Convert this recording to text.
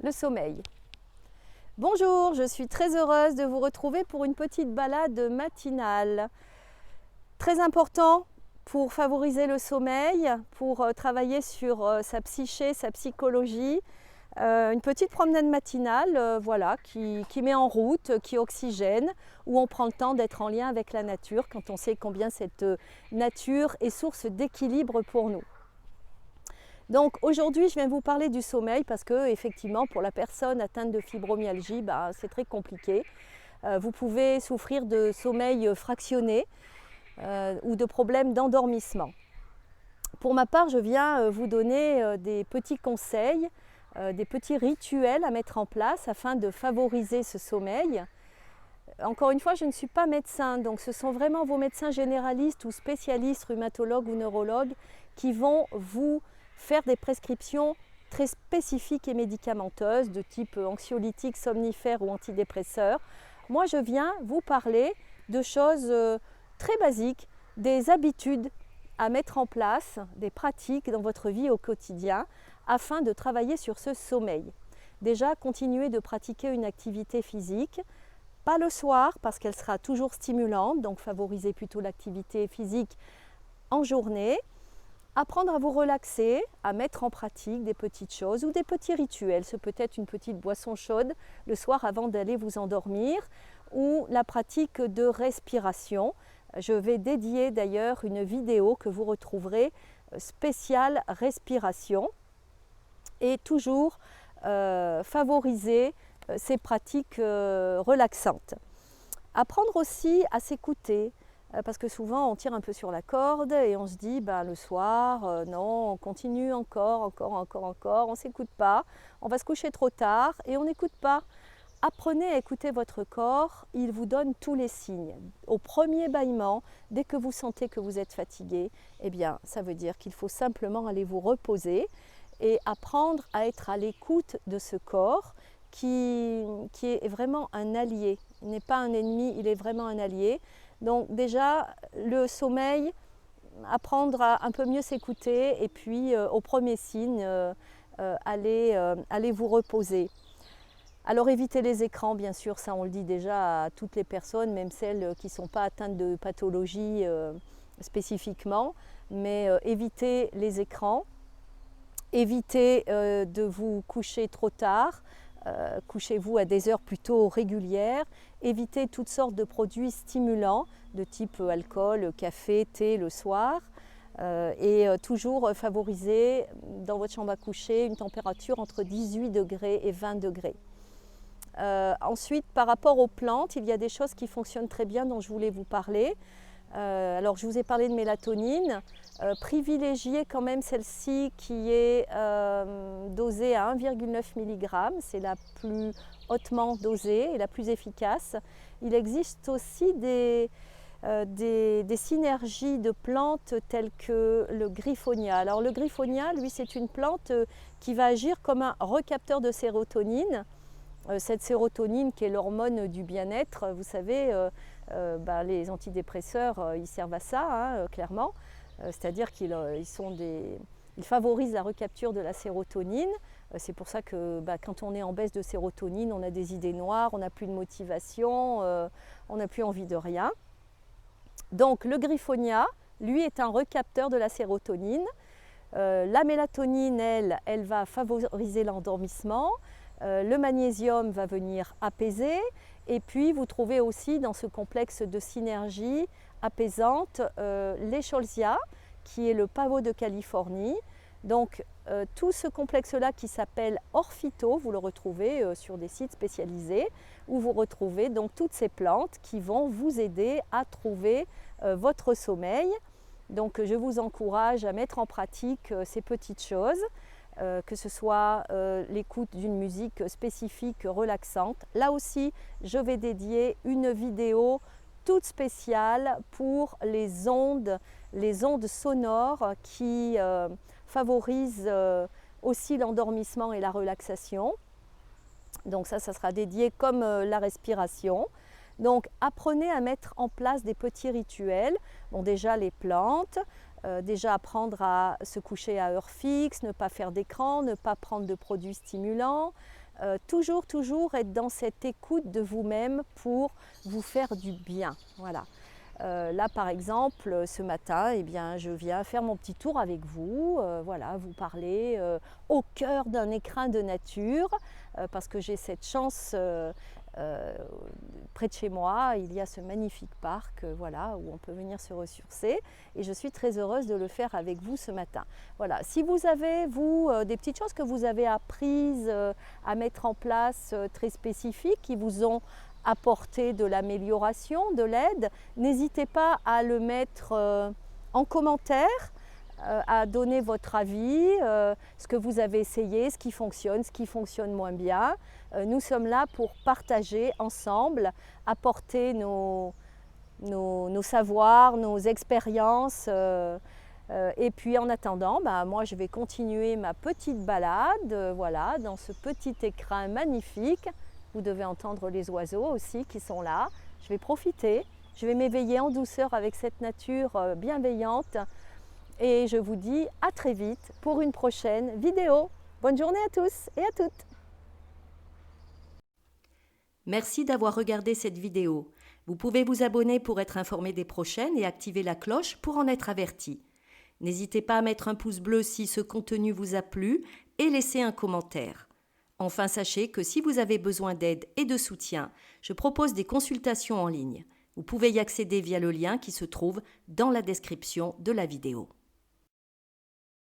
le sommeil. Bonjour, je suis très heureuse de vous retrouver pour une petite balade matinale. Très important pour favoriser le sommeil, pour travailler sur sa psyché, sa psychologie. Une petite promenade matinale voilà, qui met en route, qui oxygène, où on prend le temps d'être en lien avec la nature quand on sait combien cette nature est source d'équilibre pour nous. Donc aujourd'hui, je viens vous parler du sommeil parce que effectivement, pour la personne atteinte de fibromyalgie, c'est très compliqué. Vous pouvez souffrir de sommeil fractionné ou de problèmes d'endormissement. Pour ma part, je viens vous donner des petits conseils, des petits rituels à mettre en place afin de favoriser ce sommeil. Encore une fois, je ne suis pas médecin, donc ce sont vraiment vos médecins généralistes ou spécialistes, rhumatologues ou neurologues, qui vont vous faire des prescriptions très spécifiques et médicamenteuses de type anxiolytique, somnifère ou antidépresseur. Moi, je viens vous parler de choses très basiques, des habitudes à mettre en place, des pratiques dans votre vie au quotidien afin de travailler sur ce sommeil. Déjà, continuez de pratiquer une activité physique, pas le soir parce qu'elle sera toujours stimulante, donc favorisez plutôt l'activité physique en journée. Apprendre à vous relaxer, à mettre en pratique des petites choses ou des petits rituels. Ce peut être une petite boisson chaude le soir avant d'aller vous endormir ou la pratique de respiration. Je vais dédier d'ailleurs une vidéo que vous retrouverez spéciale respiration et toujours favoriser ces pratiques relaxantes. Apprendre aussi à s'écouter. Parce que souvent on tire un peu sur la corde et on se dit le soir, non, on continue encore, on ne s'écoute pas, on va se coucher trop tard et on n'écoute pas. Apprenez à écouter votre corps, il vous donne tous les signes. Au premier bâillement, dès que vous sentez que vous êtes fatigué, ça veut dire qu'il faut simplement aller vous reposer et apprendre à être à l'écoute de ce corps qui est vraiment un allié. Il n'est pas un ennemi, il est vraiment un allié. Donc déjà, le sommeil, apprendre à un peu mieux s'écouter et puis au premier signe, allez vous reposer. Alors évitez les écrans, bien sûr, ça on le dit déjà à toutes les personnes, même celles qui ne sont pas atteintes de pathologie spécifiquement, mais évitez les écrans, évitez de vous coucher trop tard. Couchez-vous à des heures plutôt régulières, évitez toutes sortes de produits stimulants de type alcool, café, thé le soir et toujours favoriser dans votre chambre à coucher une température entre 18 degrés et 20 degrés. Ensuite, par rapport aux plantes, il y a des choses qui fonctionnent très bien dont je voulais vous parler. Alors je vous ai parlé de mélatonine, privilégiez quand même celle-ci qui est dosée à 1,9 mg, c'est la plus hautement dosée et la plus efficace. Il existe aussi des synergies de plantes telles que le griffonia. Alors le griffonia, lui, c'est une plante qui va agir comme un recapteur de sérotonine. Cette sérotonine qui est l'hormone du bien-être, vous savez, les antidépresseurs, ils servent à ça, clairement. C'est-à-dire qu'ils favorisent la recapture de la sérotonine. C'est pour ça que quand on est en baisse de sérotonine, on a des idées noires, on n'a plus de motivation, on n'a plus envie de rien. Donc le griffonia, lui, est un recapteur de la sérotonine. La mélatonine, elle va favoriser l'endormissement. Le magnésium va venir apaiser et puis vous trouvez aussi dans ce complexe de synergie apaisante l'Escholzia qui est le pavot de Californie. Donc tout ce complexe-là qui s'appelle Orphyto, vous le retrouvez sur des sites spécialisés où vous retrouvez donc toutes ces plantes qui vont vous aider à trouver votre sommeil. Donc je vous encourage à mettre en pratique ces petites choses. Que ce soit l'écoute d'une musique spécifique relaxante. Là aussi, je vais dédier une vidéo toute spéciale pour les ondes sonores qui favorisent aussi l'endormissement et la relaxation. Donc ça sera dédié comme la respiration. Donc apprenez à mettre en place des petits rituels. Bon, déjà les plantes, déjà apprendre à se coucher à heure fixe, ne pas faire d'écran, ne pas prendre de produits stimulants, toujours être dans cette écoute de vous-même pour vous faire du bien. Voilà. Là, par exemple, ce matin, eh bien, je viens faire mon petit tour avec vous, voilà, vous parler au cœur d'un écrin de nature, parce que j'ai cette chance. Près de chez moi, il y a ce magnifique parc voilà, où on peut venir se ressourcer et je suis très heureuse de le faire avec vous ce matin. Voilà. Si vous avez, vous, des petites choses que vous avez apprises à mettre en place très spécifiques qui vous ont apporté de l'amélioration, de l'aide, n'hésitez pas à le mettre en commentaire, à donner votre avis, ce que vous avez essayé, ce qui fonctionne moins bien. Nous sommes là pour partager ensemble, apporter nos savoirs, nos expériences. Et puis en attendant, moi je vais continuer ma petite balade, voilà, dans ce petit écrin magnifique. Vous devez entendre les oiseaux aussi qui sont là. Je vais profiter, je vais m'éveiller en douceur avec cette nature bienveillante. Et je vous dis à très vite pour une prochaine vidéo. Bonne journée à tous et à toutes. Merci d'avoir regardé cette vidéo. Vous pouvez vous abonner pour être informé des prochaines et activer la cloche pour en être averti. N'hésitez pas à mettre un pouce bleu si ce contenu vous a plu et laisser un commentaire. Enfin, sachez que si vous avez besoin d'aide et de soutien, je propose des consultations en ligne. Vous pouvez y accéder via le lien qui se trouve dans la description de la vidéo.